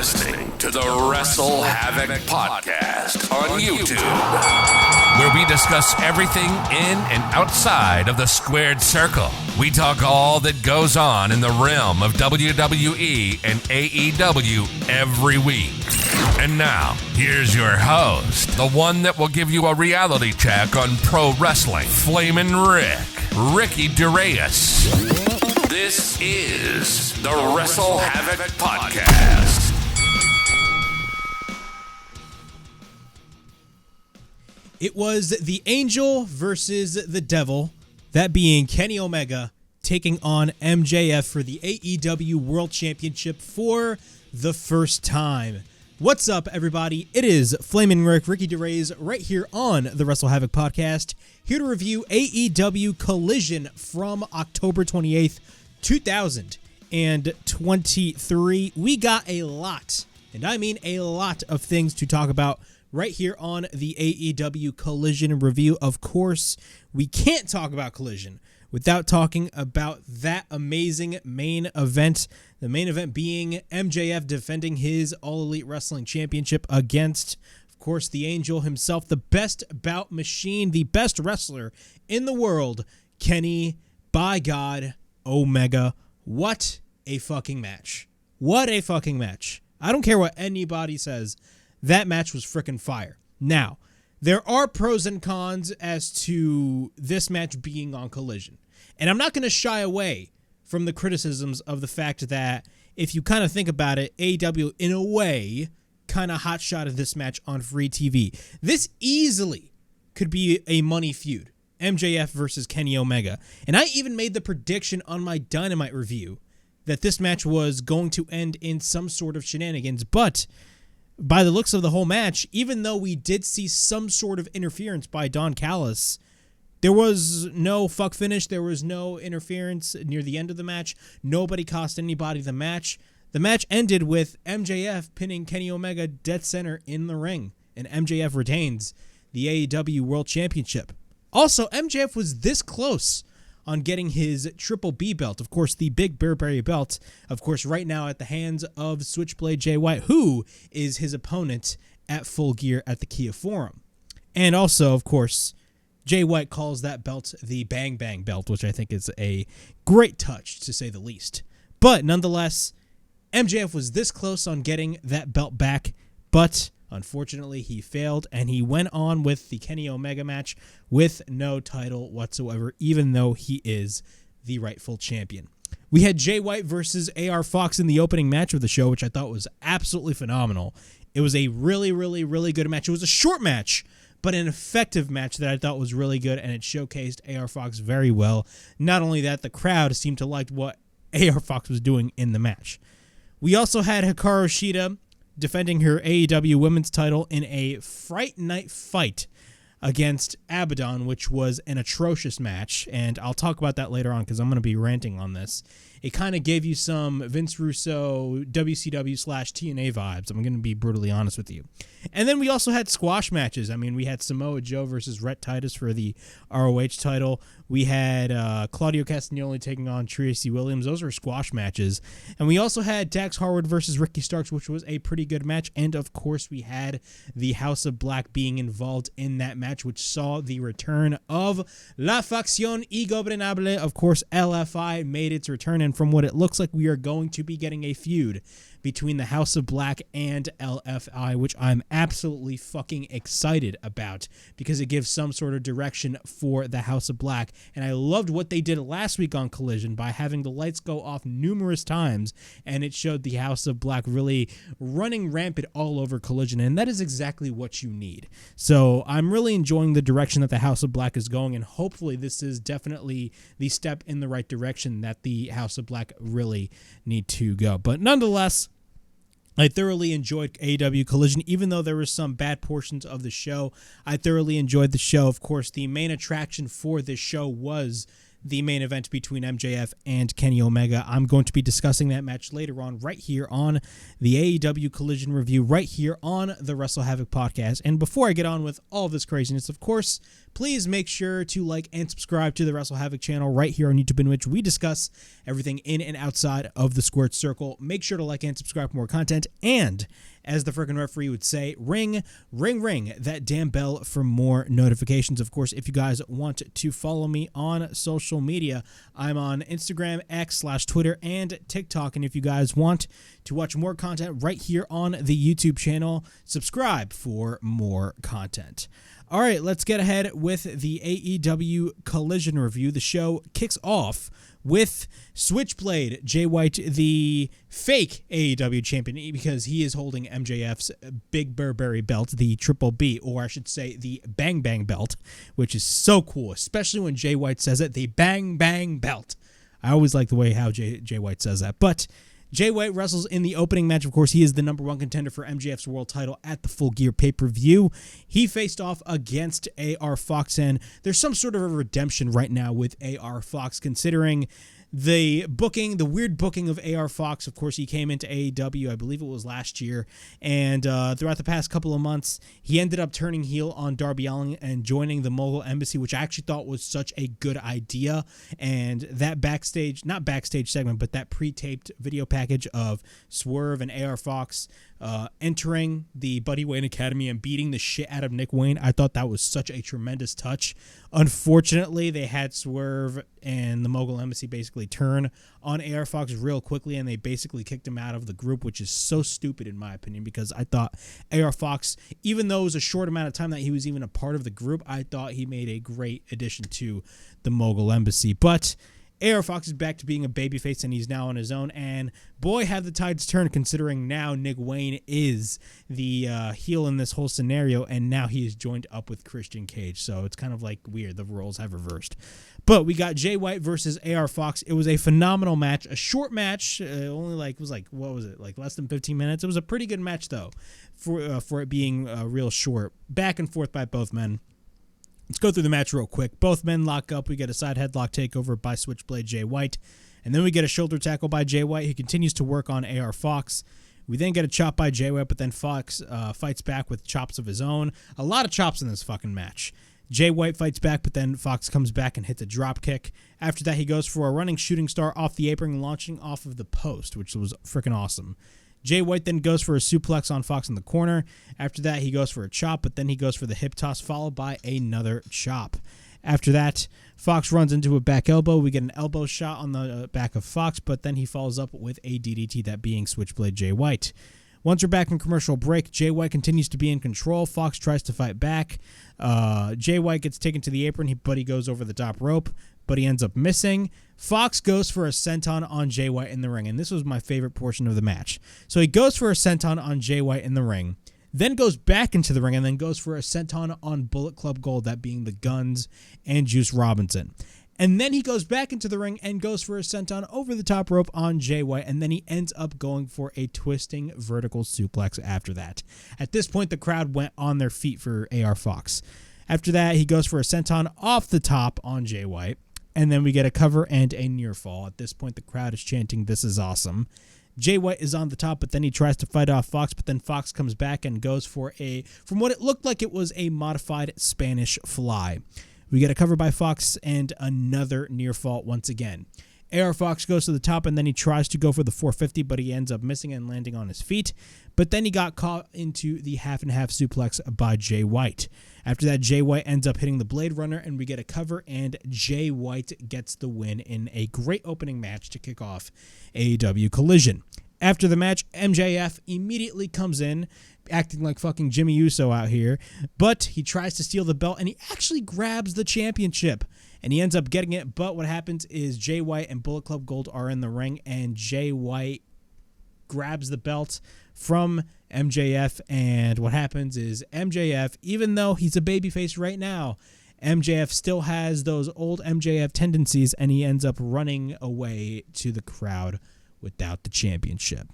listening to the WrestleHavoc Podcast on YouTube, where we discuss everything in and outside of the squared circle. We talk all that goes on in the realm of WWE and AEW every week. And now, here's your host, the one that will give you a reality check on pro wrestling, Flamin' Rick, Ricky DeReyes. This is the WrestleHavoc Podcast. It was the Angel versus the Devil, that being Kenny Omega taking on MJF for the AEW World Championship for the first time. What's up, everybody? It is Flamin' Rick, Ricky DeReyes, right here on the WrestleHavoc Podcast, here to review AEW Collision from October 28th, 2023. We got a lot, and I mean a lot of things to talk about right here on the AEW Collision review. Of course, we can't talk about Collision without talking about that amazing main event. The main event being MJF defending his All Elite Wrestling Championship against, of course, the Angel himself, the best bout machine, the best wrestler in the world, Kenny, by God, Omega. What a fucking match. What a fucking match. I don't care what anybody says. That match was frickin' fire. Now, there are pros and cons as to this match being on Collision. And I'm not going to shy away from the criticisms of the fact that if you kind of think about it, AEW, in a way, kind of hot-shotted this match on free TV. This easily could be a money feud. MJF versus Kenny Omega. And I even made the prediction on my Dynamite review that this match was going to end in some sort of shenanigans. But by the looks of the whole match, even though we did see some sort of interference by Don Callis, there was no fuck finish. There was no interference near the end of the match. Nobody cost anybody the match. The match ended with MJF pinning Kenny Omega dead center in the ring, and MJF retains the AEW World Championship. Also, MJF was this close on getting his Triple B belt. Of course, the Big Burberry belt, of course, right now at the hands of Switchblade Jay White, who is his opponent at Full Gear at the Kia Forum. And also, of course, Jay White calls that belt the Bang Bang belt, which I think is a great touch, to say the least. But nonetheless, MJF was this close on getting that belt back, but unfortunately he failed, and he went on with the Kenny Omega match with no title whatsoever, even though he is the rightful champion. We had Jay White versus AR Fox in the opening match of the show, which I thought was absolutely phenomenal. It was a really, really, really good match. It was a short match, but an effective match that I thought was really good, and it showcased AR Fox very well. Not only that, the crowd seemed to like what AR Fox was doing in the match. We also had Hikaru Shida defending her AEW Women's title in a Fright Night fight against Abadon, which was an atrocious match, and I'll talk about that later on because I'm going to be ranting on this. It kind of gave you some Vince Russo WCW/TNA vibes. I'm going to be brutally honest with you. And then we also had squash matches. I mean, we had Samoa Joe versus Rhett Titus for the ROH title. We had Claudio Castagnoli taking on Tracy Williams. Those were squash matches. And we also had Dax Harwood versus Ricky Starks, which was a pretty good match. And, of course, we had the House of Black being involved in that match, which saw the return of La Facción Ingobernables. Of course, LFI made its return, and from what it looks like, we are going to be getting a feud between the House of Black and LFI, which I'm absolutely fucking excited about because it gives some sort of direction for the House of Black. And I loved what they did last week on Collision by having the lights go off numerous times, and it showed the House of Black really running rampant all over Collision, and that is exactly what you need. So I'm really enjoying the direction that the House of Black is going, and hopefully this is definitely the step in the right direction that the House of Black really need to go. But nonetheless, I thoroughly enjoyed AEW Collision, even though there were some bad portions of the show. I thoroughly enjoyed the show. Of course, the main attraction for this show was the main event between MJF and Kenny Omega. I'm going to be discussing that match later on right here on the AEW Collision Review, right here on the WrestleHavoc Podcast. And before I get on with all of this craziness, of course, please make sure to like and subscribe to the WrestleHavoc channel right here on YouTube, in which we discuss everything in and outside of the squared circle. Make sure to like and subscribe for more content. And as the freaking referee would say, ring, ring, ring that damn bell for more notifications. Of course, if you guys want to follow me on social media, I'm on Instagram, X/Twitter, and TikTok. And if you guys want to watch more content right here on the YouTube channel, subscribe for more content. All right, let's get ahead with the AEW Collision Review. The show kicks off with Switchblade Jay White, the fake AEW champion, because he is holding MJF's Big Burberry belt, the Triple B, or I should say the Bang Bang belt, which is so cool, especially when Jay White says it, the Bang Bang belt. I always like the way how Jay White says that. But Jay White wrestles in the opening match. Of course, he is the number one contender for MJF's world title at the Full Gear pay-per-view. He faced off against AR Fox, and there's some sort of a redemption right now with AR Fox, considering the booking, the weird booking of AR Fox. Of course, he came into AEW, I believe it was last year, and throughout the past couple of months, he ended up turning heel on Darby Allin and joining the Mogul Embassy, which I actually thought was such a good idea. And that backstage, not backstage segment, but that pre-taped video package of Swerve and AR Fox entering the Buddy Wayne Academy and beating the shit out of Nick Wayne, I thought that was such a tremendous touch. Unfortunately, they had Swerve and the Mogul Embassy basically turn on AR Fox real quickly, and they basically kicked him out of the group, which is so stupid in my opinion, because I thought AR Fox, even though it was a short amount of time that he was even a part of the group, I thought he made a great addition to the Mogul Embassy. But AR Fox is back to being a babyface, and he's now on his own, and boy, have the tides turned, considering now Nick Wayne is the heel in this whole scenario, and now he is joined up with Christian Cage, so it's kind of like weird. The roles have reversed. But we got Jay White versus AR Fox. It was a phenomenal match, a short match, only less than 15 minutes. It was a pretty good match, though, for it being real short. Back and forth by both men. Let's go through the match real quick. Both men lock up. We get a side headlock takeover by Switchblade Jay White. And then we get a shoulder tackle by Jay White. He continues to work on AR Fox. We then get a chop by Jay White, but then Fox fights back with chops of his own. A lot of chops in this fucking match. Jay White fights back, but then Fox comes back and hits a drop kick. After that, he goes for a running shooting star off the apron, launching off of the post, which was freaking awesome. Jay White then goes for a suplex on Fox in the corner. After that, he goes for a chop, but then he goes for the hip toss, followed by another chop. After that, Fox runs into a back elbow. We get an elbow shot on the back of Fox, but then he follows up with a DDT, that being Switchblade Jay White. Once we're back from commercial break, Jay White continues to be in control. Fox tries to fight back. Jay White gets taken to the apron, but he goes over the top rope, but he ends up missing. Fox goes for a senton on Jay White in the ring, and this was my favorite portion of the match. So he goes for a senton on Jay White in the ring, then goes back into the ring, and then goes for a senton on Bullet Club Gold, that being the Guns and Juice Robinson. And then he goes back into the ring and goes for a senton over the top rope on Jay White, and then he ends up going for a twisting vertical suplex after that. At this point, the crowd went on their feet for AR Fox. After that, he goes for a senton off the top on Jay White, and then we get a cover and a near fall. At this point, the crowd is chanting, "This is awesome." Jay White is on the top, but then he tries to fight off Fox, but then Fox comes back and goes for from what it looked like, it was a modified Spanish fly. We get a cover by Fox and another near fall once again. AR Fox goes to the top, and then he tries to go for the 450, but he ends up missing and landing on his feet. But then he got caught into the half-and-half suplex by Jay White. After that, Jay White ends up hitting the Blade Runner, and we get a cover, and Jay White gets the win in a great opening match to kick off AEW Collision. After the match, MJF immediately comes in, acting like fucking Jimmy Uso out here, but he tries to steal the belt, and he actually grabs the championship, and he ends up getting it. But what happens is Jay White and Bullet Club Gold are in the ring, and Jay White grabs the belt from MJF, and what happens is MJF, even though he's a babyface right now, MJF still has those old MJF tendencies, and he ends up running away to the crowd without the championship.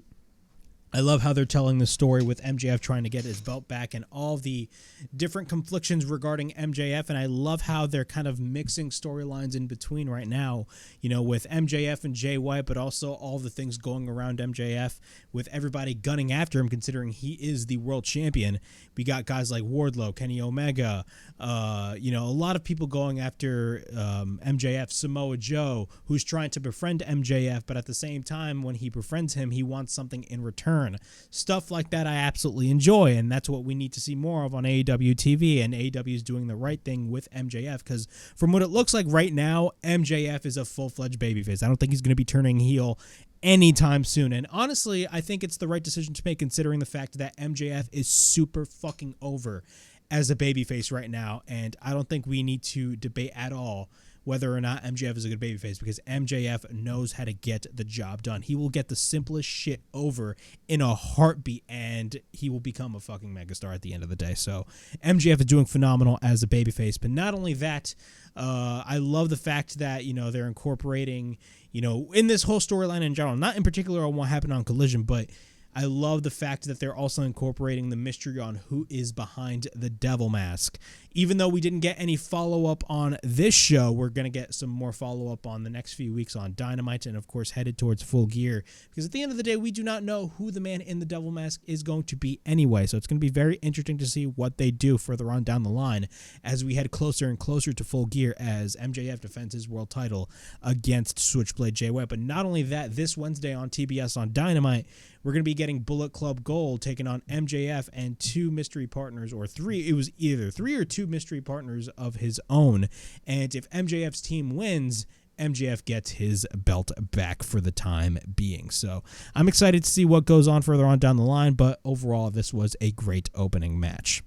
I love how they're telling the story with MJF trying to get his belt back and all the different conflictions regarding MJF. And I love how they're kind of mixing storylines in between right now, with MJF and Jay White, but also all the things going around MJF with everybody gunning after him, considering he is the world champion. We got guys like Wardlow, Kenny Omega, a lot of people going after MJF, Samoa Joe, who's trying to befriend MJF, but at the same time, when he befriends him, he wants something in return. Stuff like that I absolutely enjoy, and that's what we need to see more of on AEW TV, and AEW is doing the right thing with MJF, because from what it looks like right now, MJF is a full-fledged babyface. I don't think he's going to be turning heel anytime soon, and honestly, I think it's the right decision to make, considering the fact that MJF is super fucking over as a babyface right now, and I don't think we need to debate at all whether or not MJF is a good babyface, because MJF knows how to get the job done. He will get the simplest shit over in a heartbeat, and he will become a fucking megastar at the end of the day. So MJF is doing phenomenal as a babyface. But not only that, I love the fact that, they're incorporating, in this whole storyline in general, not in particular on what happened on Collision, but I love the fact that they're also incorporating the mystery on who is behind the devil mask. Even though we didn't get any follow-up on this show, we're going to get some more follow-up on the next few weeks on Dynamite and, of course, headed towards Full Gear. Because at the end of the day, we do not know who the man in the devil mask is going to be anyway. So it's going to be very interesting to see what they do further on down the line as we head closer and closer to Full Gear as MJF defends his world title against Switchblade Jay White. But not only that, this Wednesday on TBS on Dynamite, we're going to be getting Bullet Club Gold taking on MJF and two mystery partners, or three. It was either three or two mystery partners of his own. And if MJF's team wins, MJF gets his belt back for the time being. So I'm excited to see what goes on further on down the line, but overall, this was a great opening match.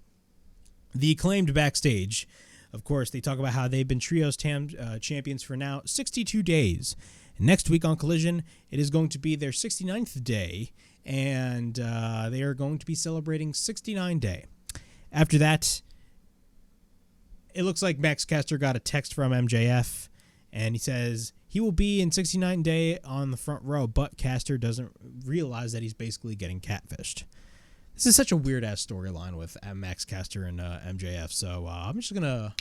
The Acclaimed backstage, of course, they talk about how they've been Trios champions for now 62 days. Next week on Collision, it is going to be their 69th day, and they are going to be celebrating 69 Day. After that, it looks like Max Caster got a text from MJF, and he says he will be in 69 Day on the front row, but Caster doesn't realize that he's basically getting catfished. This is such a weird-ass storyline with Max Caster and MJF, so I'm just going to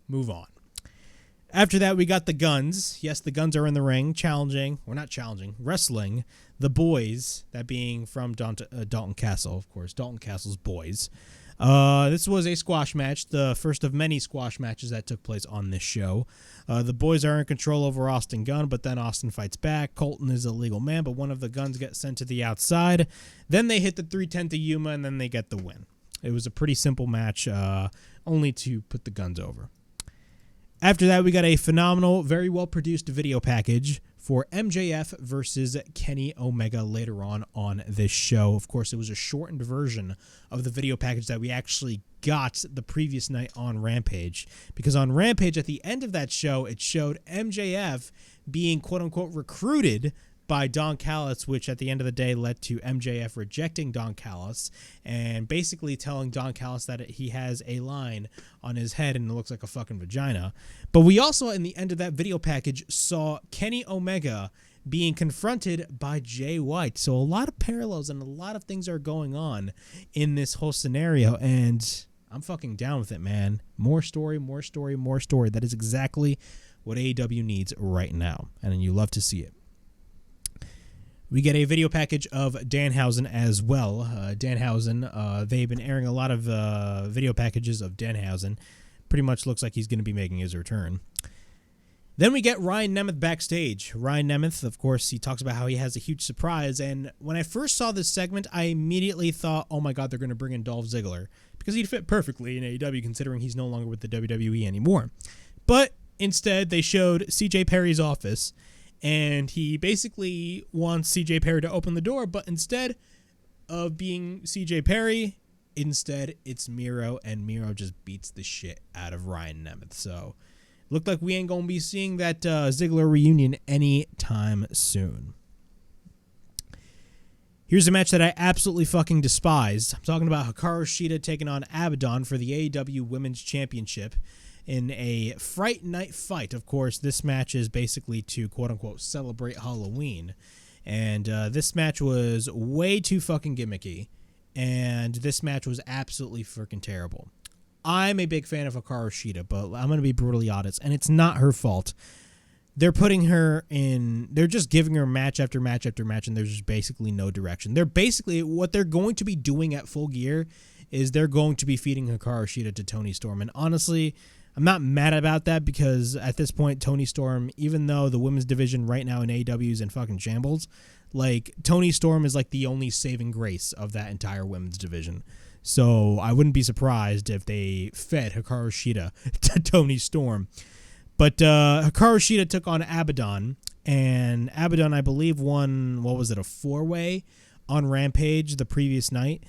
move on. After that, we got the Guns. Yes, the Guns are in the ring, wrestling the boys, that being from Dalton Castle, of course, Dalton Castle's boys. This was a squash match, the first of many squash matches that took place on this show. The boys are in control over Austin Gunn, but then Austin fights back. Colton is a legal man, but one of the Guns gets sent to the outside. Then they hit the 310 to Yuma, and then they get the win. It was a pretty simple match, only to put the Guns over. After that, we got a phenomenal, very well-produced video package for MJF versus Kenny Omega later on this show. Of course, it was a shortened version of the video package that we actually got the previous night on Rampage. Because on Rampage, at the end of that show, it showed MJF being, quote-unquote, recruited by Don Callis, which at the end of the day led to MJF rejecting Don Callis and basically telling Don Callis that he has a line on his head and it looks like a fucking vagina. But we also, in the end of that video package, saw Kenny Omega being confronted by Jay White. So a lot of parallels and a lot of things are going on in this whole scenario, and I'm fucking down with it, man. More story, more story, more story. That is exactly what AEW needs right now, and you love to see it. We get a video package of Danhausen as well. Danhausen, they've been airing a lot of video packages of Danhausen. Pretty much looks like he's going to be making his return. Then we get Ryan Nemeth backstage. Ryan Nemeth, of course, he talks about how he has a huge surprise. And when I first saw this segment, I immediately thought, oh my God, they're going to bring in Dolph Ziggler, because he'd fit perfectly in AEW considering he's no longer with the WWE anymore. But instead, they showed CJ Perry's office. And he basically wants CJ Perry to open the door, but instead of being CJ Perry, it's Miro, and Miro just beats the shit out of Ryan Nemeth. So, looked like we ain't going to be seeing that Ziggler reunion anytime soon. Here's a match that I absolutely fucking despised. I'm talking about Hikaru Shida taking on Abadon for the AEW Women's Championship in a Fright Night fight. Of course, this match is basically to, quote-unquote, celebrate Halloween. And this match was way too fucking gimmicky. And this match was absolutely freaking terrible. I'm a big fan of Hikaru Shida, but I'm going to be brutally honest, and it's not her fault. They're putting her in, they're just giving her match after match after match, and there's just basically no direction. They're basically, what they're going to be doing at Full Gear is they're going to be feeding Hikaru Shida to Toni Storm. And honestly, I'm not mad about that, because at this point, Toni Storm, even though the women's division right now in AEW is in fucking shambles, like, Toni Storm is like the only saving grace of that entire women's division. So I wouldn't be surprised if they fed Hikaru Shida to Toni Storm. But Hikaru Shida took on Abadon, and Abadon, I believe, won, what was it, a 4-way on Rampage the previous night.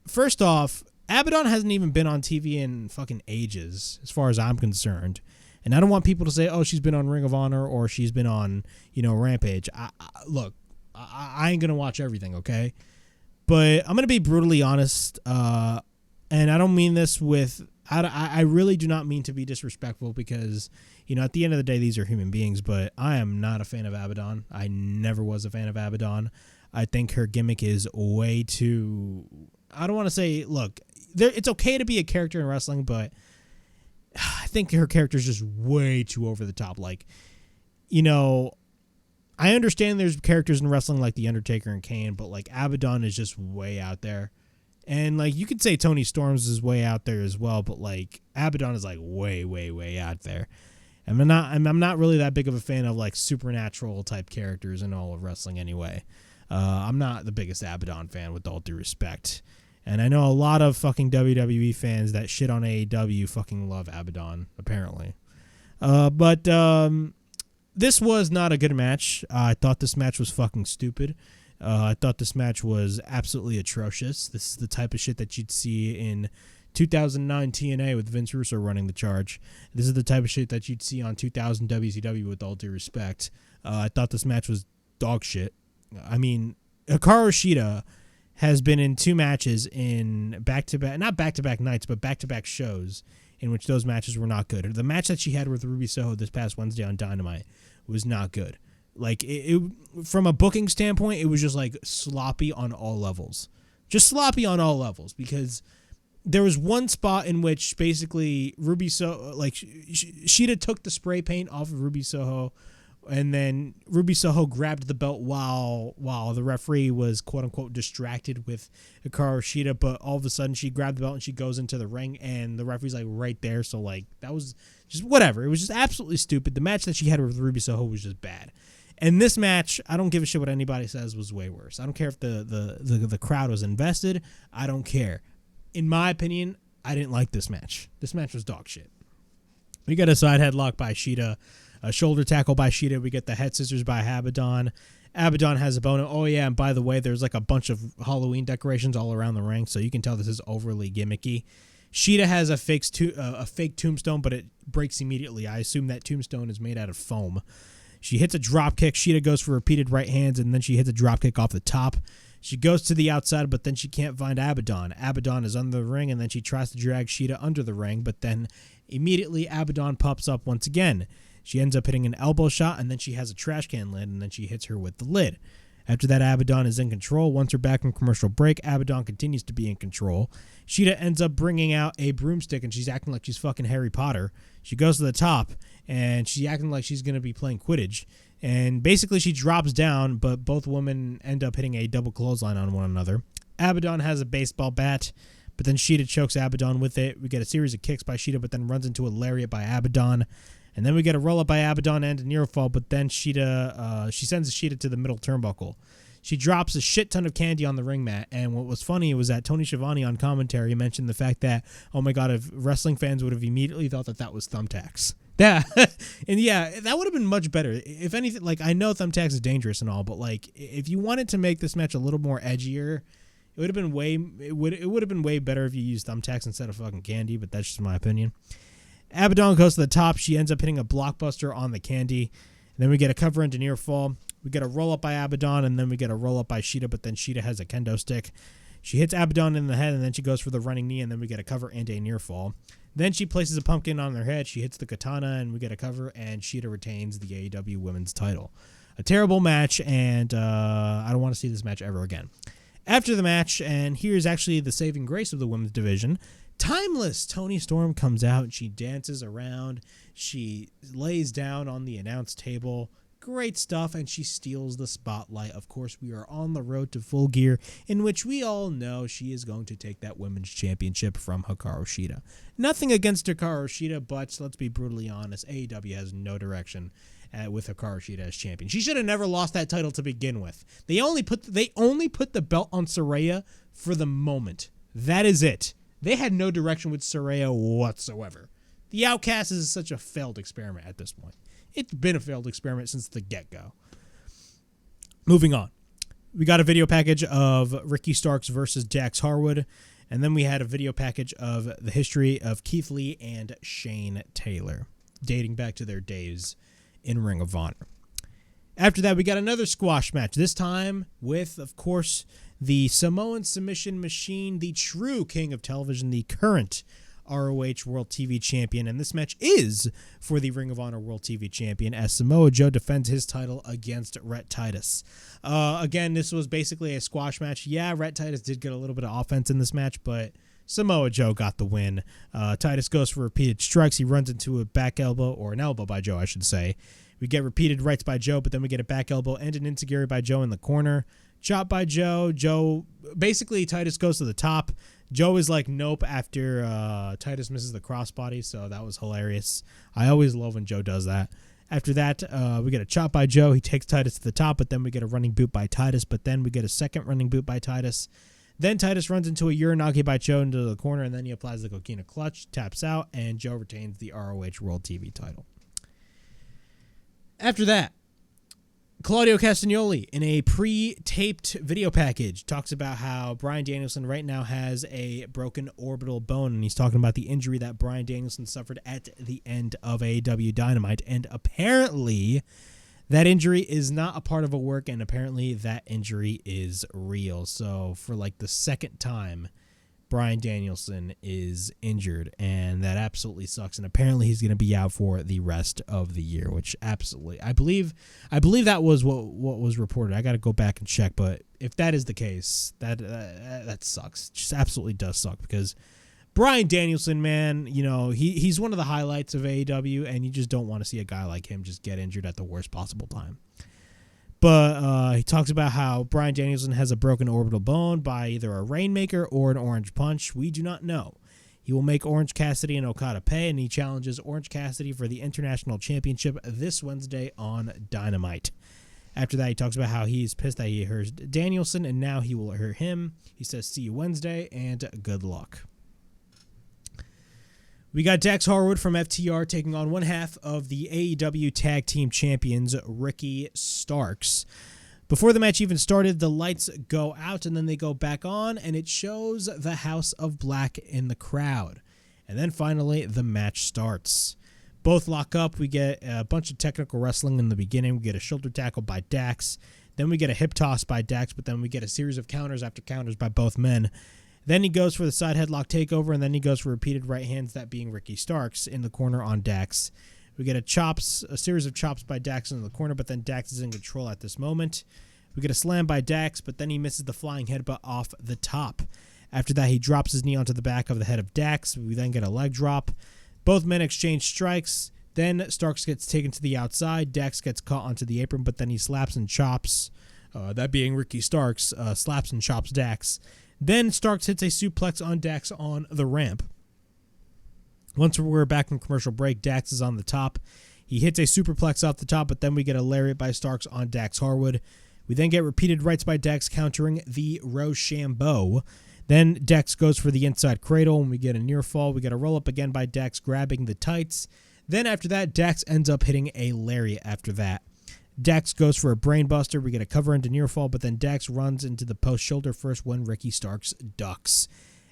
First off, Abadon hasn't even been on TV in fucking ages, as far as I'm concerned. And I don't want people to say, oh, she's been on Ring of Honor or she's been on, Rampage. Look, I ain't going to watch everything, okay? But I'm going to be brutally honest, and I don't mean this with, I really do not mean to be disrespectful, because, at the end of the day, these are human beings, but I am not a fan of Abadon. I never was a fan of Abadon. I think her gimmick is way too, I don't want to say, look, it's okay to be a character in wrestling, but I think her character is just way too over the top. Like, I understand there's characters in wrestling like The Undertaker and Kane, but like Abadon is just way out there. And like you could say Toni Storms is way out there as well, but like Abadon is like way, way, way out there. And I'm not really that big of a fan of like supernatural type characters in all of wrestling anyway. I'm not the biggest Abadon fan, with all due respect. And I know a lot of fucking WWE fans that shit on AEW fucking love Abadon, apparently. But this was not a good match. I thought this match was fucking stupid. I thought this match was absolutely atrocious. This is the type of shit that you'd see in 2009 TNA with Vince Russo running the charge. This is the type of shit that you'd see on 2000 WCW, with all due respect. I thought this match was dog shit. I mean, Hikaru Shida has been in 2 matches in back-to-back, not back-to-back nights, but back-to-back shows in which those matches were not good. The match that she had with Ruby Soho this past Wednesday on Dynamite was not good. Like, it from a booking standpoint, it was just, like, sloppy on all levels. Just sloppy on all levels, because there was one spot in which basically Ruby Soho, like, Shida took the spray paint off of Ruby Soho, and then Ruby Soho grabbed the belt while the referee was, quote-unquote, distracted with Hikaru Shida, but all of a sudden she grabbed the belt and she goes into the ring, and the referee's, like, right there. So, like, that was just whatever. It was just absolutely stupid. The match that she had with Ruby Soho was just bad. And this match, I don't give a shit what anybody says, was way worse. I don't care if the crowd was invested. I don't care. In my opinion, I didn't like this match. This match was dog shit. We got a side headlock by Shida, a shoulder tackle by Shida. We get the head scissors by Abadon. Abadon has a bono. Oh, yeah, and by the way, there's like a bunch of Halloween decorations all around the ring, so you can tell this is overly gimmicky. Shida has a fake tombstone, but it breaks immediately. I assume that tombstone is made out of foam. She hits a drop kick. Shida goes for repeated right hands, and then she hits a drop kick off the top. She goes to the outside, but then she can't find Abadon. Abadon is under the ring, and then she tries to drag Shida under the ring, but then immediately Abadon pops up once again. She ends up hitting an elbow shot, and then she has a trash can lid, and then she hits her with the lid. After that, Abadon is in control. Once we're back from commercial break, Abadon continues to be in control. Shida ends up bringing out a broomstick, and she's acting like she's fucking Harry Potter. She goes to the top, and she's acting like she's going to be playing Quidditch. And basically, she drops down, but both women end up hitting a double clothesline on one another. Abadon has a baseball bat, but then Shida chokes Abadon with it. We get a series of kicks by Shida, but then runs into a lariat by Abadon. And then we get a roll-up by Abadon and a near fall, but then Shida, she sends Shida to the middle turnbuckle. She drops a shit ton of candy on the ring mat, and what was funny was that Tony Schiavone on commentary mentioned the fact that, oh my god, if wrestling fans would have immediately thought that was thumbtacks. Yeah, and yeah, that would have been much better. If anything, like, I know thumbtacks is dangerous and all, but like, if you wanted to make this match a little more edgier, it would have been way better if you used thumbtacks instead of fucking candy, but that's just my opinion. Abadon goes to the top. She ends up hitting a blockbuster on the candy. And then we get a cover into near fall. We get a roll-up by Abadon, and then we get a roll-up by Shida, but then Shida has a kendo stick. She hits Abadon in the head, and then she goes for the running knee, and then we get a cover and a near fall. Then she places a pumpkin on her head. She hits the katana, and we get a cover, and Shida retains the AEW Women's title. a terrible match, and I don't want to see this match ever again. After the match, and here's actually the saving grace of the women's division, Timeless Toni Storm comes out and she dances around. She lays down on the announce table. Great stuff, and she steals the spotlight. Of course, we are on the road to Full Gear, in which we all know she is going to take that women's championship from Hikaru Shida. Nothing against Hikaru Shida, but let's be brutally honest, AEW has no direction with Hikaru Shida as champion. She should have never lost that title to begin with. They only put the belt on Saraya for the moment. That is it. They had no direction with Saraya whatsoever. The Outcast is such a failed experiment at this point. It's been a failed experiment since the get-go. Moving on. We got a video package of Ricky Starks versus Dax Harwood, and then we had a video package of the history of Keith Lee and Shane Taylor, dating back to their days in Ring of Honor. After that, we got another squash match, this time with, of course, the Samoan submission machine, the true king of television, the current ROH World TV Champion, and this match is for the Ring of Honor World TV Champion as Samoa Joe defends his title against Rhett Titus. Again, this was basically a squash match. Yeah, Rhett Titus did get a little bit of offense in this match, but Samoa Joe got the win. Titus goes for repeated strikes. He runs into a back elbow, or an elbow by Joe, I should say. We get repeated rights by Joe, but then we get a back elbow and an enziguri by Joe in the corner. Chop by Joe. Basically, Titus goes to the top. Joe is like, nope, after Titus misses the crossbody, so that was hilarious. I always love when Joe does that. After that, we get a chop by Joe. He takes Titus to the top, but then we get a running boot by Titus, but then we get a second running boot by Titus. Then Titus runs into a Uranage by Joe into the corner, and then he applies the Coquina Clutch, taps out, and Joe retains the ROH World TV title. After that, Claudio Castagnoli, in a pre-taped video package, talks about how Bryan Danielson right now has a broken orbital bone, and he's talking about the injury that Bryan Danielson suffered at the end of AEW Dynamite, and apparently that injury is not a part of a work, and apparently that injury is real. So for like the second time, Bryan Danielson is injured, and that absolutely sucks. And apparently he's going to be out for the rest of the year, which absolutely, I believe that was what was reported. I got to go back and check, but if that is the case, that sucks. It just absolutely does suck, because Bryan Danielson, man, you know, he's one of the highlights of AEW, and you just don't want to see a guy like him just get injured at the worst possible time. But he talks about how Bryan Danielson has a broken orbital bone by either a Rainmaker or an Orange Punch. We do not know. He will make Orange Cassidy and Okada pay, and he challenges Orange Cassidy for the International Championship this Wednesday on Dynamite. After that, he talks about how he's pissed that he hurt Danielson, and now he will hurt him. He says, see you Wednesday, and good luck. We got Dax Harwood from FTR taking on one half of the AEW Tag Team Champions, Ricky Starks. Before the match even started, the lights go out and then they go back on, and it shows the House of Black in the crowd. And then finally, the match starts. Both lock up. We get a bunch of technical wrestling in the beginning. We get a shoulder tackle by Dax. Then we get a hip toss by Dax, but then we get a series of counters after counters by both men. Then he goes for the side headlock takeover, and then he goes for repeated right hands, that being Ricky Starks, in the corner on Dax. We get a series of chops by Dax in the corner, but then Dax is in control at this moment. We get a slam by Dax, but then he misses the flying headbutt off the top. After that, he drops his knee onto the back of the head of Dax. We then get a leg drop. Both men exchange strikes. Then Starks gets taken to the outside. Dax gets caught onto the apron, but then he slaps and chops, that being Ricky Starks, slaps and chops Dax. Then Starks hits a suplex on Dax on the ramp. Once we're back from commercial break, Dax is on the top. He hits a superplex off the top, but then we get a lariat by Starks on Dax Harwood. We then get repeated rights by Dax countering the Rochambeau. Then Dax goes for the inside cradle, and we get a near fall. We get a roll-up again by Dax grabbing the tights. Then after that, Dax ends up hitting a lariat after that. Dax goes for a brainbuster. We get a cover into near fall, but then Dax runs into the post shoulder first when Ricky Starks ducks.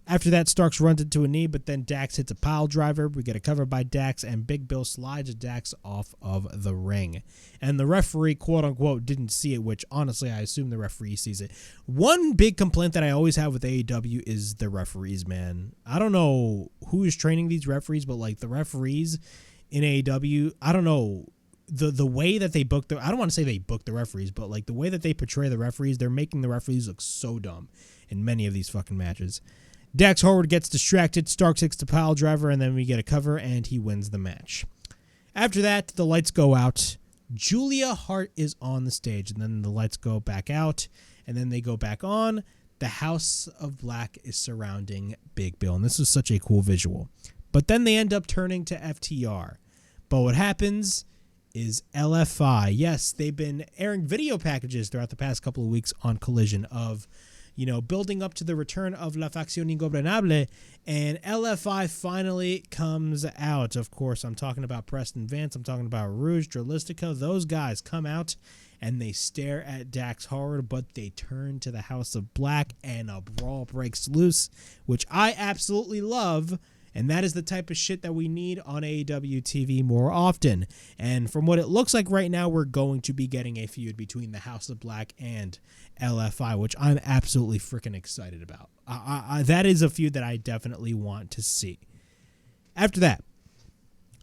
After that, Starks runs into a knee, but then Dax hits a pile driver. We get a cover by Dax, and Big Bill slides Dax off of the ring. And the referee, quote-unquote, didn't see it, which honestly I assume the referee sees it. One big complaint that I always have with AEW is the referees, man. I don't know who is training these referees, but like the referees in AEW, I don't know the way that they book I don't want to say they book the referees, but like the way that they portray the referees, they're making the referees look so dumb in many of these fucking matches. Dax Harwood gets distracted, Starks hits the pile driver, and then we get a cover, and he wins the match. After that, the lights go out. Julia Hart is on the stage, and then the lights go back out, and then they go back on. The House of Black is surrounding Big Bill, and this is such a cool visual. But then they end up turning to FTR. But what happens is LFI. Yes, they've been airing video packages throughout the past couple of weeks on Collision of, building up to the return of La Facción Ingobernable, and LFI finally comes out. Of course, I'm talking about Preston Vance, I'm talking about Rouge, Dralistica. Those guys come out, and they stare at Dax Harwood, but they turn to the House of Black, and a brawl breaks loose, which I absolutely love, and that is the type of shit that we need on AEW TV more often. And from what it looks like right now, we're going to be getting a feud between the House of Black and LFI, which I'm absolutely freaking excited about. That is a feud that I definitely want to see. After that,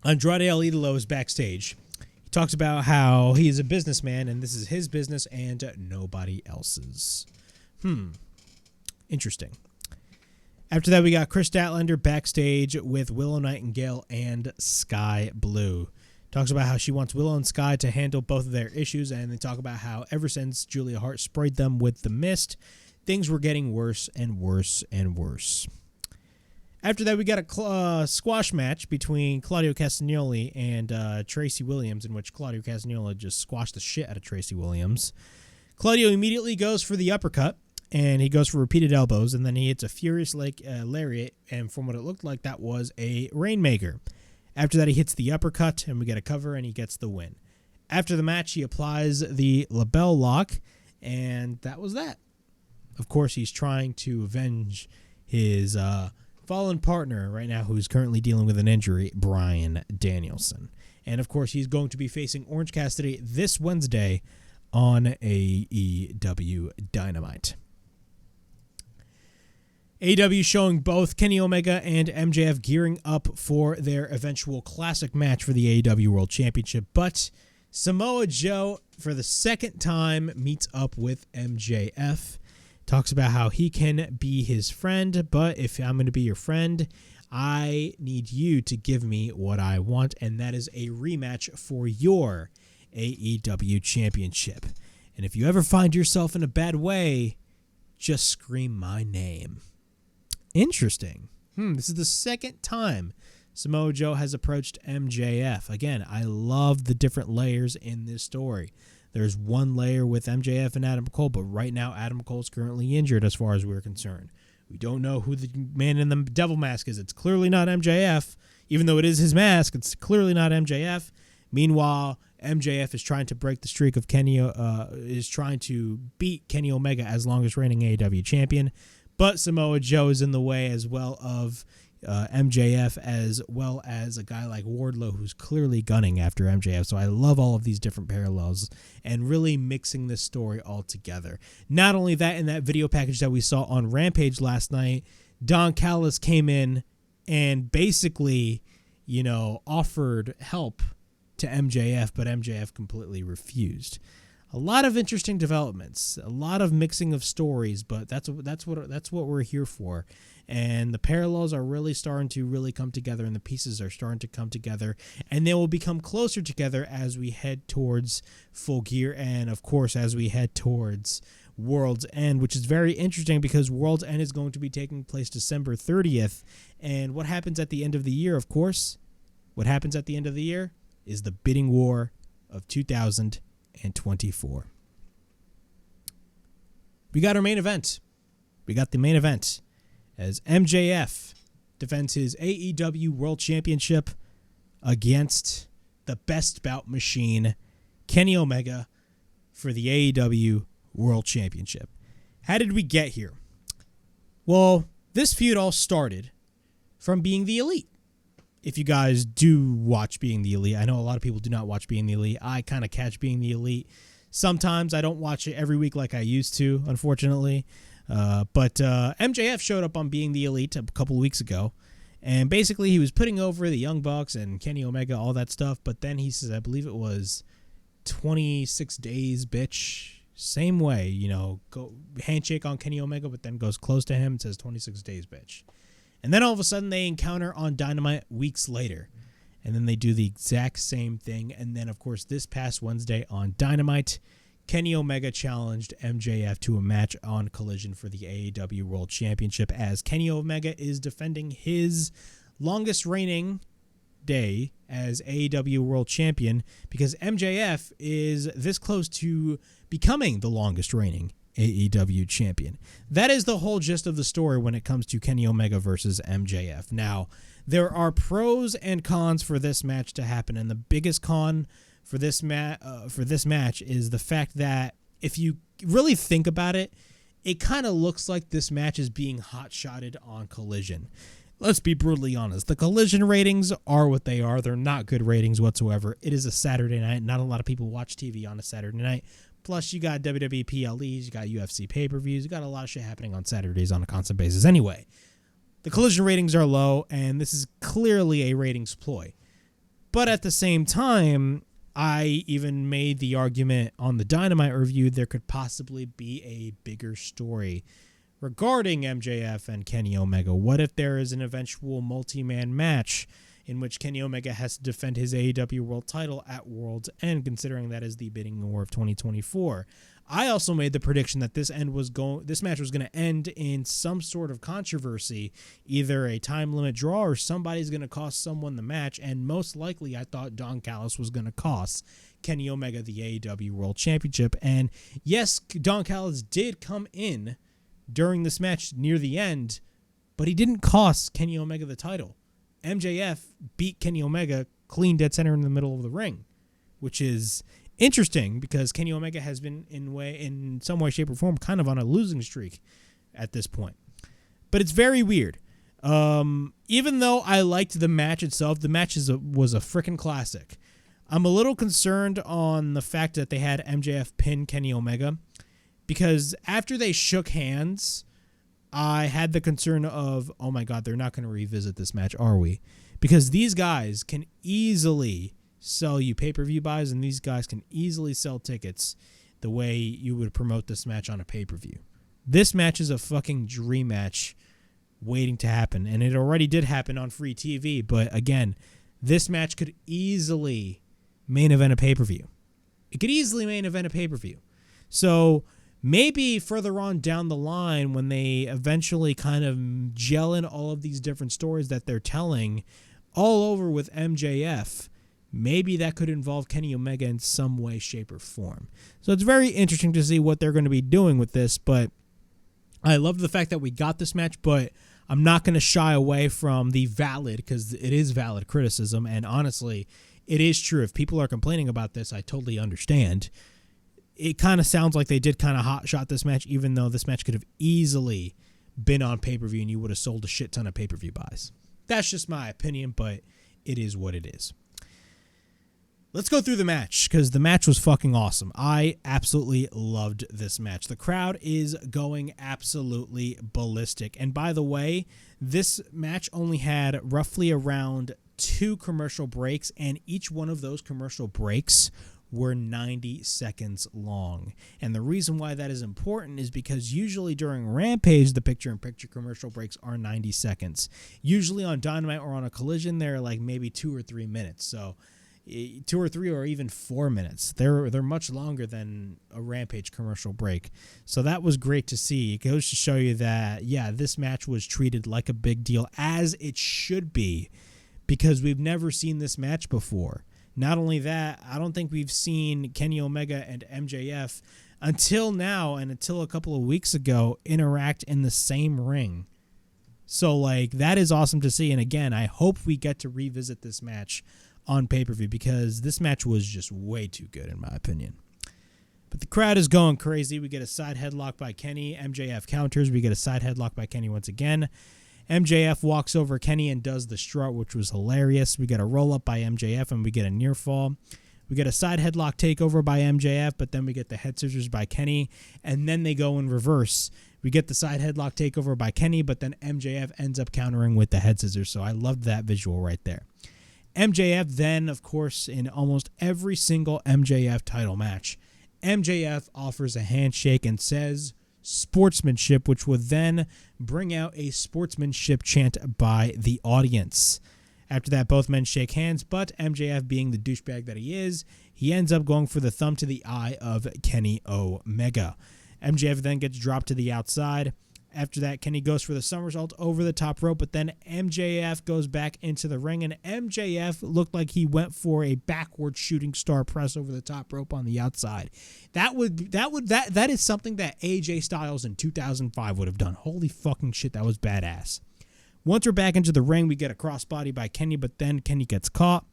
Andrade El Idolo is backstage. He talks about how he is a businessman, and this is his business and nobody else's. Interesting. After that, we got Chris Statlander backstage with Willow Nightingale and Sky Blue. Talks about how she wants Willow and Sky to handle both of their issues, and they talk about how ever since Julia Hart sprayed them with the mist, things were getting worse and worse and worse. After that, we got a squash match between Claudio Castagnoli and Tracy Williams, in which Claudio Castagnoli just squashed the shit out of Tracy Williams. Claudio immediately goes for the uppercut, and he goes for repeated elbows, and then he hits a furious lariat, and from what it looked like, that was a Rainmaker. After that, he hits the uppercut, and we get a cover, and he gets the win. After the match, he applies the label lock, and that was that. Of course, he's trying to avenge his fallen partner right now, who's currently dealing with an injury, Bryan Danielson. And, of course, he's going to be facing Orange Cassidy this Wednesday on AEW Dynamite. AEW showing both Kenny Omega and MJF gearing up for their eventual classic match for the AEW World Championship, but Samoa Joe, for the second time, meets up with MJF. Talks about how he can be his friend, but if I'm going to be your friend, I need you to give me what I want, and that is a rematch for your AEW Championship. And if you ever find yourself in a bad way, just scream my name. Interesting. This is the second time Samoa Joe has approached MJF. Again, I love the different layers in this story. There's one layer with MJF and Adam Cole, but right now Adam Cole's currently injured as far as we're concerned. We don't know who the man in the devil mask is. It's clearly not MJF. Even though it is his mask, it's clearly not MJF. Meanwhile, MJF is trying to break the streak of is trying to beat Kenny Omega as longest reigning AEW champion. But Samoa Joe is in the way as well of MJF, as well as a guy like Wardlow who's clearly gunning after MJF. So I love all of these different parallels and really mixing this story all together. Not only that, in that video package that we saw on Rampage last night, Don Callis came in and basically, offered help to MJF, but MJF completely refused. A lot of interesting developments, a lot of mixing of stories, but that's what we're here for. And the parallels are really starting to really come together, and the pieces are starting to come together, and they will become closer together as we head towards Full Gear, and of course as we head towards World's End, which is very interesting because World's End is going to be taking place December 30th. And what happens at the end of the year, of course, what happens at the end of the year is the bidding war of 2024. We got our main event. We got the main event as MJF defends his AEW World Championship against the best bout machine, Kenny Omega, for the AEW World Championship. How did we get here? Well, this feud all started from Being the Elite. If you guys do watch Being the Elite, I know a lot of people do not watch Being the Elite. I kind of catch Being the Elite. Sometimes I don't watch it every week like I used to, unfortunately. But MJF showed up on Being the Elite a couple weeks ago, And basically he was putting over the Young Bucks and Kenny Omega, all that stuff. But then he says, I believe it was 26 days, bitch. Same way, go handshake on Kenny Omega, but then goes close to him and says 26 days, bitch. And then all of a sudden they encounter on Dynamite weeks later. And then they do the exact same thing. And then, of course, this past Wednesday on Dynamite, Kenny Omega challenged MJF to a match on Collision for the AEW World Championship as Kenny Omega is defending his longest reigning day as AEW World Champion because MJF is this close to becoming the longest reigning AEW champion. That is the whole gist of the story when it comes to Kenny Omega versus MJF. Now, there are pros and cons for this match to happen, and the biggest con for this match is the fact that if you really think about it, it kind of looks like this match is being hot-shotted on Collision. Let's be brutally honest. The Collision ratings are what they are. They're not good ratings whatsoever. It is a Saturday night. Not a lot of people watch TV on a Saturday night. Plus, you got WWE PLEs, you got UFC pay-per-views, you got a lot of shit happening on Saturdays on a constant basis. Anyway, the Collision ratings are low, and this is clearly a ratings ploy. But at the same time, I even made the argument on the Dynamite review there could possibly be a bigger story regarding MJF and Kenny Omega. What if there is an eventual multi-man match in which Kenny Omega has to defend his AEW World title at World's End, considering that is the bidding war of 2024. I also made the prediction that this match was going to end in some sort of controversy, either a time limit draw or somebody's going to cost someone the match, and most likely I thought Don Callis was going to cost Kenny Omega the AEW World Championship. And yes, Don Callis did come in during this match near the end, but he didn't cost Kenny Omega the title. MJF beat Kenny Omega clean dead center in the middle of the ring, which is interesting because Kenny Omega has been in some way, shape, or form kind of on a losing streak at this point. But it's very weird. Even though I liked the match itself, the match was a freaking classic. I'm a little concerned on the fact that they had MJF pin Kenny Omega because after they shook hands, I had the concern of, oh my God, they're not going to revisit this match, are we? Because these guys can easily sell you pay-per-view buys, and these guys can easily sell tickets the way you would promote this match on a pay-per-view. This match is a fucking dream match waiting to happen, and it already did happen on free TV, but again, this match could easily main event a pay-per-view. It could easily main event a pay-per-view. So maybe further on down the line when they eventually kind of gel in all of these different stories that they're telling all over with MJF, maybe that could involve Kenny Omega in some way, shape, or form. So it's very interesting to see what they're going to be doing with this, but I love the fact that we got this match, but I'm not going to shy away from the valid, because it is valid criticism, and honestly, it is true. If people are complaining about this, I totally understand. It kind of sounds like they did kind of hot shot this match, even though this match could have easily been on pay-per-view and you would have sold a shit ton of pay-per-view buys. That's just my opinion, but it is what it is. Let's go through the match because the match was fucking awesome. I absolutely loved this match. The crowd is going absolutely ballistic. And by the way, this match only had roughly around 2 commercial breaks, and each one of those commercial breaks were 90 seconds long. And the reason why that is important is because usually during Rampage, the picture-in-picture commercial breaks are 90 seconds. Usually on Dynamite or on a Collision, they're like maybe 2 or 3 minutes. So 2 or 3 or even 4 minutes. They're much longer than a Rampage commercial break. So that was great to see. It goes to show you that, yeah, this match was treated like a big deal, as it should be, because we've never seen this match before. Not only that, I don't think we've seen Kenny Omega and MJF until now and until a couple of weeks ago interact in the same ring. So, like, that is awesome to see. And again, I hope we get to revisit this match on pay-per-view because this match was just way too good in my opinion. But the crowd is going crazy. We get a side headlock by Kenny. MJF counters. We get a side headlock by Kenny once again. MJF walks over Kenny and does the strut, which was hilarious. We get a roll-up by MJF, and we get a near fall. We get a side headlock takeover by MJF, but then we get the head scissors by Kenny, and then they go in reverse We get the side headlock takeover by Kenny, but then MJF ends up countering with the head scissors, so I loved that visual right there. MJF then, of course, in almost every single MJF title match, MJF offers a handshake and says sportsmanship, which would then bring out a sportsmanship chant by the audience. After that, both men shake hands, but MJF, being the douchebag that he is, he ends up going for the thumb to the eye of Kenny Omega. MJF then gets dropped to the outside. After that, Kenny goes for the somersault over the top rope, but then MJF goes back into the ring, and MJF looked like he went for a backward shooting star press over the top rope on the outside. That is something that AJ Styles in 2005 would have done. Holy fucking shit, that was badass. Once we're back into the ring, we get a crossbody by Kenny, but then Kenny gets caught.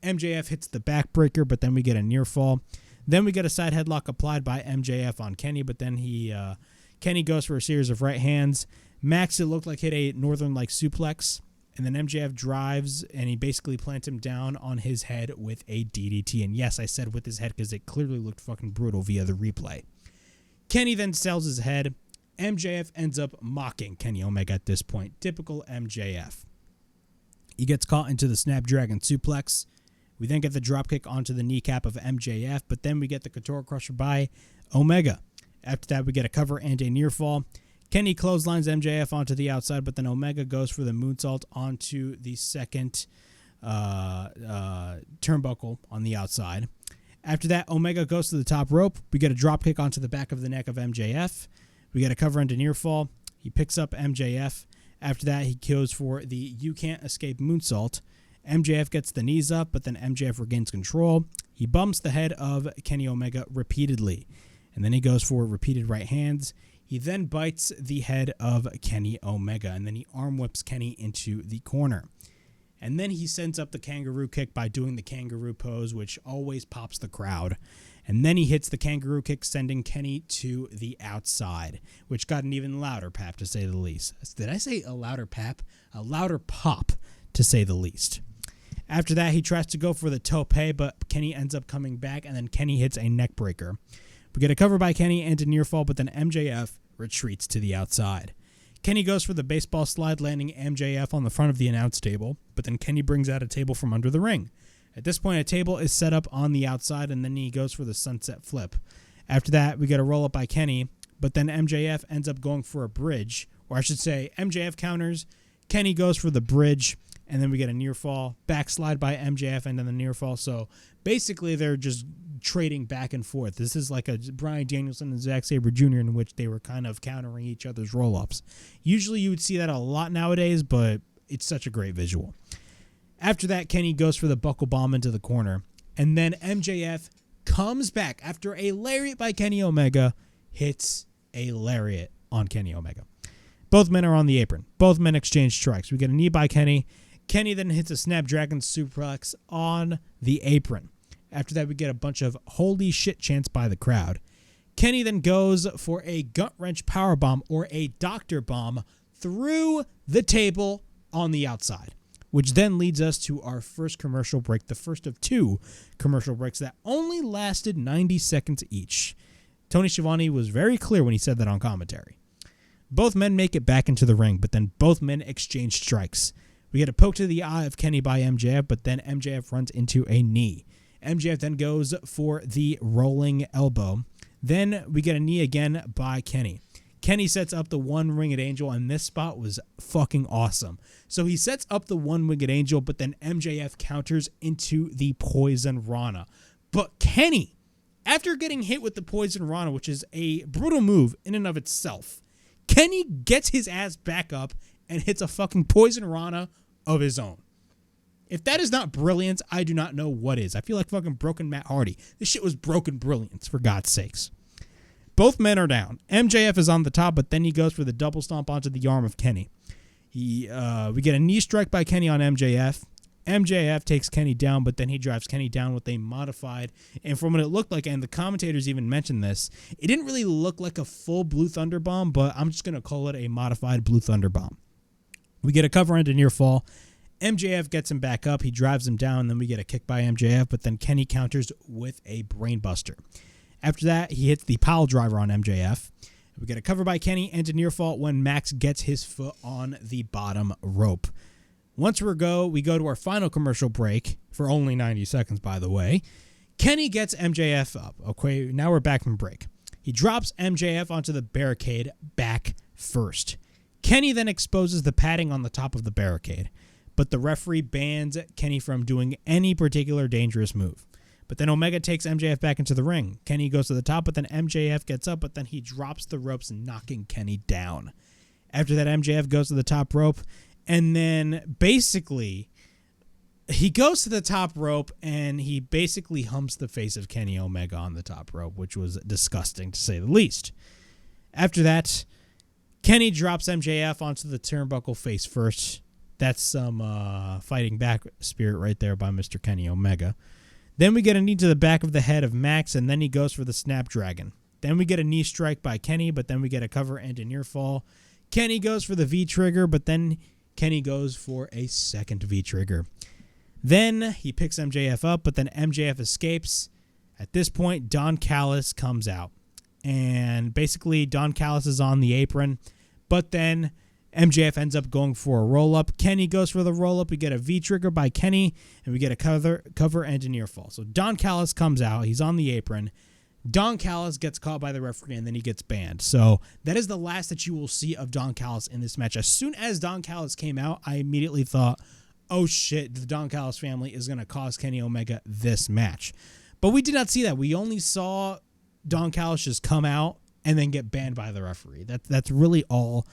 MJF hits the backbreaker, but then we get a near fall. Then we get a side headlock applied by MJF on Kenny, but then Kenny goes for a series of right hands. Max, it looked like, hit a Northern Light suplex, and then MJF drives, and he basically plants him down on his head with a DDT. And yes, I said with his head because it clearly looked fucking brutal via the replay. Kenny then sells his head. MJF ends up mocking Kenny Omega at this point. Typical MJF. He gets caught into the Snapdragon suplex. We then get the dropkick onto the kneecap of MJF, but then we get the Couture Crusher by Omega. After that, we get a cover and a near fall. Kenny clotheslines MJF onto the outside, but then Omega goes for the moonsault onto the second turnbuckle on the outside. After that, Omega goes to the top rope. We get a dropkick onto the back of the neck of MJF. We get a cover and a near fall. He picks up MJF. After that, he goes for the You Can't Escape moonsault. MJF gets the knees up, but then MJF regains control. He bumps the head of Kenny Omega repeatedly. And then he goes for repeated right hands. He then bites the head of Kenny Omega, and then he arm whips Kenny into the corner. And then he sends up the kangaroo kick by doing the kangaroo pose, which always pops the crowd. And then he hits the kangaroo kick, sending Kenny to the outside, which got an even louder pap, to say the least. Did I say a louder pap? A louder pop, to say the least. After that, he tries to go for the tope, but Kenny ends up coming back, and then Kenny hits a neck breaker. We get a cover by Kenny and a near fall, but then MJF retreats to the outside. Kenny goes for the baseball slide, landing MJF on the front of the announce table, but then Kenny brings out a table from under the ring. At this point, a table is set up on the outside, and then he goes for the sunset flip. After that, we get a roll-up by Kenny, but then MJF ends up going for a bridge, or I should say MJF counters, Kenny goes for the bridge, and then we get a near fall, backslide by MJF, and then the near fall. So basically, they're just trading back and forth. This is like a Bryan Danielson and Zack Sabre Jr. in which they were kind of countering each other's roll-ups. Usually you would see that a lot nowadays, but it's such a great visual. After that, Kenny goes for the buckle bomb into the corner, and then MJF comes back after a lariat by Kenny Omega, hits a lariat on Kenny Omega. Both men are on the apron. Both men exchange strikes. We get a knee by Kenny. Kenny then hits a Snapdragon suplex on the apron. After that, we get a bunch of holy shit chants by the crowd. Kenny then goes for a gut wrench powerbomb, or a doctor bomb, through the table on the outside, which then leads us to our first commercial break, the first of two commercial breaks that only lasted 90 seconds each. Tony Schiavone was very clear when he said that on commentary. Both men make it back into the ring, but then both men exchange strikes. We get a poke to the eye of Kenny by MJF, but then MJF runs into a knee. MJF then goes for the rolling elbow. Then we get a knee again by Kenny. Kenny sets up the one-winged angel, and this spot was fucking awesome. So he sets up the one-winged angel, but then MJF counters into the Poison Rana. But Kenny, after getting hit with the Poison Rana, which is a brutal move in and of itself, Kenny gets his ass back up and hits a fucking Poison Rana of his own. If that is not brilliance, I do not know what is. I feel like fucking broken Matt Hardy. This shit was broken brilliance, for God's sakes. Both men are down. MJF is on the top, but then he goes for the double stomp onto the arm of Kenny. We get a knee strike by Kenny on MJF. MJF takes Kenny down, but then he drives Kenny down with a modified, and from what it looked like, and the commentators even mentioned this, it didn't really look like a full Blue Thunder Bomb, but I'm just going to call it a modified Blue Thunder Bomb. We get a cover and a near fall. MJF gets him back up. He drives him down, and then we get a kick by MJF, but then Kenny counters with a brainbuster. After that, he hits the pile driver on MJF. We get a cover by Kenny and a near fall when Max gets his foot on the bottom rope. Once we go to our final commercial break for only 90 seconds, by the way. Kenny gets MJF up. Okay, now we're back from break. He drops MJF onto the barricade back first. Kenny then exposes the padding on the top of the barricade, but the referee bans Kenny from doing any particular dangerous move. But then Omega takes MJF back into the ring. Kenny goes to the top, but then MJF gets up, but then he drops the ropes, knocking Kenny down. After that, MJF goes to the top rope, and then basically he goes to the top rope, and he basically humps the face of Kenny Omega on the top rope, which was disgusting to say the least. After that, Kenny drops MJF onto the turnbuckle face first. That's some fighting back spirit right there by Mr. Kenny Omega. Then we get a knee to the back of the head of Max, and then he goes for the Snapdragon. Then we get a knee strike by Kenny, but then we get a cover and a near fall. Kenny goes for the V-trigger, but then Kenny goes for a second V-trigger. Then he picks MJF up, but then MJF escapes. At this point, Don Callis comes out. And basically, Don Callis is on the apron, but then MJF ends up going for a roll-up. Kenny goes for the roll-up. We get a V-trigger by Kenny, and we get a cover and a near fall. So Don Callis comes out. He's on the apron. Don Callis gets caught by the referee, and then he gets banned. So that is the last that you will see of Don Callis in this match. As soon as Don Callis came out, I immediately thought, oh shit, the Don Callis family is going to cost Kenny Omega this match. But we did not see that. We only saw Don Callis just come out and then get banned by the referee. That's really all.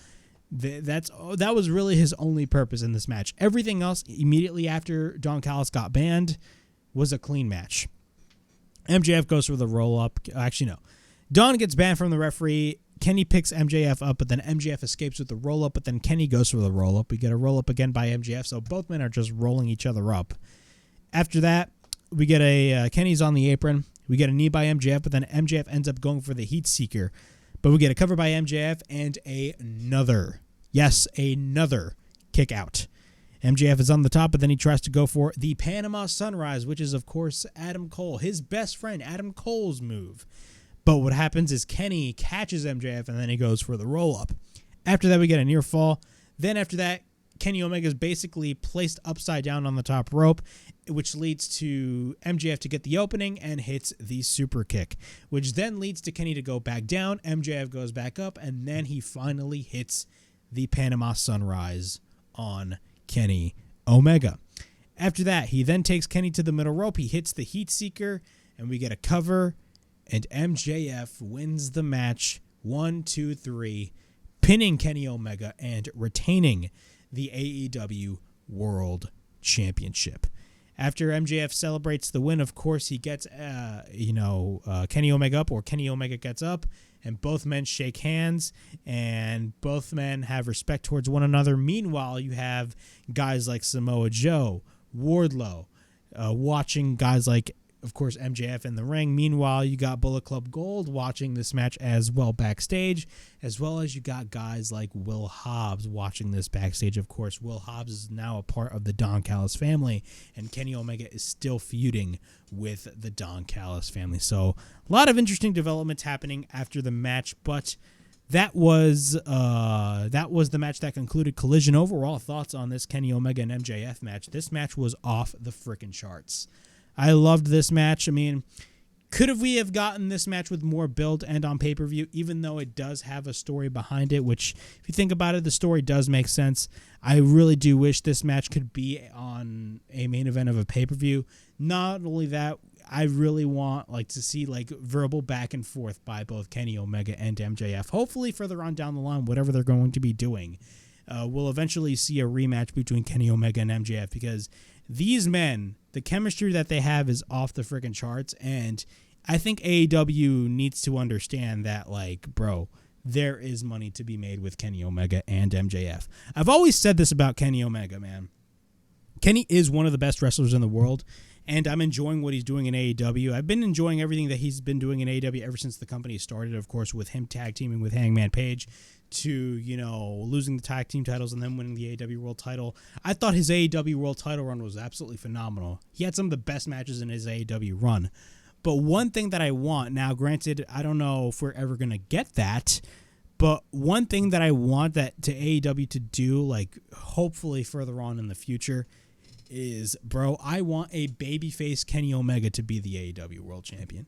That was really his only purpose in this match. Everything else immediately after Don Callis got banned was a clean match. MJF goes for the roll-up. Actually, no. Don gets banned from the referee. Kenny picks MJF up, but then MJF escapes with the roll-up, but then Kenny goes for the roll-up. We get a roll-up again by MJF, so both men are just rolling each other up. After that, we get a Kenny's on the apron. We get a knee by MJF, but then MJF ends up going for the Heat Seeker. But we get a cover by MJF and another kick out. MJF is on the top, but then he tries to go for the Panama Sunrise, which is, of course, Adam Cole, his best friend, Adam Cole's move. But what happens is Kenny catches MJF, and then he goes for the roll-up. After that, we get a near fall. Then after that, Kenny Omega is basically placed upside down on the top rope, which leads to MJF to get the opening and hits the super kick, which then leads to Kenny to go back down. MJF goes back up, and then he finally hits the Panama Sunrise on Kenny Omega. After that, he then takes Kenny to the middle rope. He hits the Heat Seeker, and we get a cover, and MJF wins the match 1, 2, 3, pinning Kenny Omega and retaining the AEW World Championship. After MJF celebrates the win, of course, he gets, Kenny Omega up, or Kenny Omega gets up, and both men shake hands, and both men have respect towards one another. Meanwhile, you have guys like Samoa Joe, Wardlow, watching guys like, of course, MJF in the ring. Meanwhile, you got Bullet Club Gold watching this match as well backstage, as well as you got guys like Will Hobbs watching this backstage. Of course, Will Hobbs is now a part of the Don Callis family, and Kenny Omega is still feuding with the Don Callis family. So a lot of interesting developments happening after the match, but that was the match that concluded Collision. Overall thoughts on this Kenny Omega and MJF match. This match was off the frickin' charts. I loved this match. I mean, could we have gotten this match with more build and on pay-per-view, even though it does have a story behind it, which, if you think about it, the story does make sense. I really do wish this match could be on a main event of a pay-per-view. Not only that, I really want to see verbal back and forth by both Kenny Omega and MJF. Hopefully further on down the line, whatever they're going to be doing, we'll eventually see a rematch between Kenny Omega and MJF, because these men, the chemistry that they have is off the freaking charts, and I think AEW needs to understand that, bro, there is money to be made with Kenny Omega and MJF. I've always said this about Kenny Omega, man. Kenny is one of the best wrestlers in the world, and I'm enjoying what he's doing in AEW. I've been enjoying everything that he's been doing in AEW ever since the company started, of course, with him tag teaming with Hangman Page, to, losing the tag team titles and then winning the AEW World title. I thought his AEW World title run was absolutely phenomenal. He had some of the best matches in his AEW run. But one thing that I want, now granted, I don't know if we're ever going to get that, But one thing that I want that to AEW to do, like hopefully further on in the future, is, bro, I want a babyface Kenny Omega to be the AEW World Champion.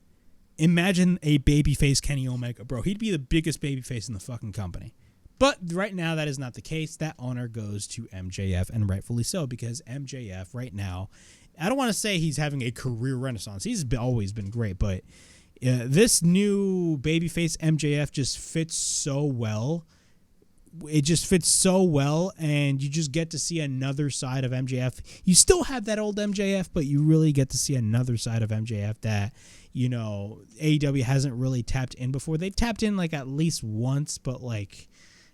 Imagine a babyface Kenny Omega, bro. He'd be the biggest babyface in the fucking company. But right now, that is not the case. That honor goes to MJF, and rightfully so, because MJF right now, I don't want to say he's having a career renaissance. He's always been great, but this new babyface MJF just fits so well. It just fits so well, and you just get to see another side of MJF. You still have that old MJF, but you really get to see another side of MJF that, you know, AEW hasn't really tapped in before. They've tapped in like at least once, but like,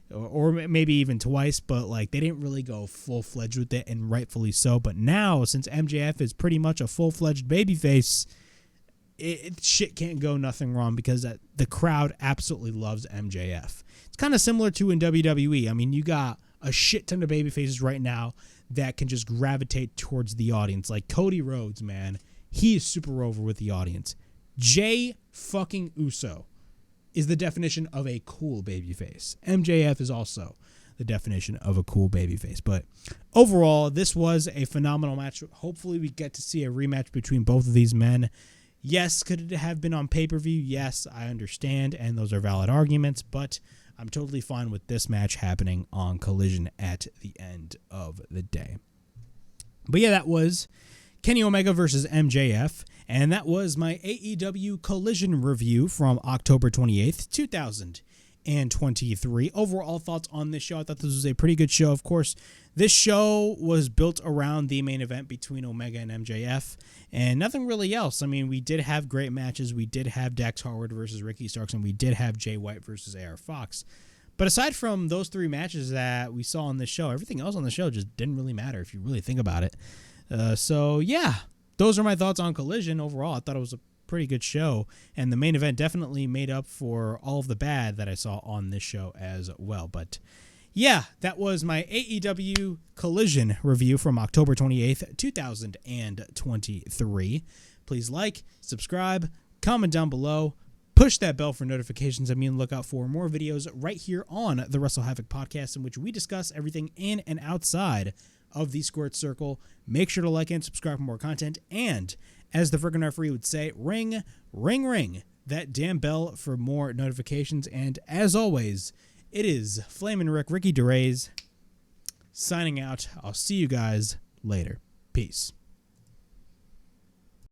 or maybe even twice, but like they didn't really go full-fledged with it, and rightfully so. But now, since MJF is pretty much a full-fledged babyface, shit can't go nothing wrong, because the crowd absolutely loves MJF. It's kind of similar to in WWE. I mean, you got a shit ton of babyfaces right now that can just gravitate towards the audience. Like Cody Rhodes, man, he is super over with the audience. Jay fucking Uso is the definition of a cool babyface. MJF is also the definition of a cool babyface. But overall, this was a phenomenal match. Hopefully we get to see a rematch between both of these men. Yes, could it have been on pay-per-view? Yes, I understand, and those are valid arguments, but I'm totally fine with this match happening on Collision at the end of the day. But yeah, that was Kenny Omega versus MJF, and that was my AEW Collision review from October 28th, 2023. Overall thoughts on this show: I thought this was a pretty good show. Of course, this show was built around the main event between Omega and MJF, and nothing really else. I mean, we did have great matches. We did have Dax Harwood versus Ricky Starks, and we did have Jay White versus AR Fox. But aside from those three matches that we saw on this show, everything else on the show just didn't really matter if you really think about it. So yeah, those are my thoughts on Collision. Overall, I thought it was a pretty good show, and the main event definitely made up for all of the bad that I saw on this show as well. But yeah, that was my AEW Collision review from October 28th, 2023. Please like, subscribe, comment down below, push that bell for notifications. I mean, look out for more videos right here on the WrestleHavoc Podcast, in which we discuss everything in and outside of the Squared Circle. Make sure to like and subscribe for more content, and as the friggin' referee would say, ring, ring, ring that damn bell for more notifications. And as always, it is Flamin' Ricky DeRays signing out. I'll see you guys later. Peace.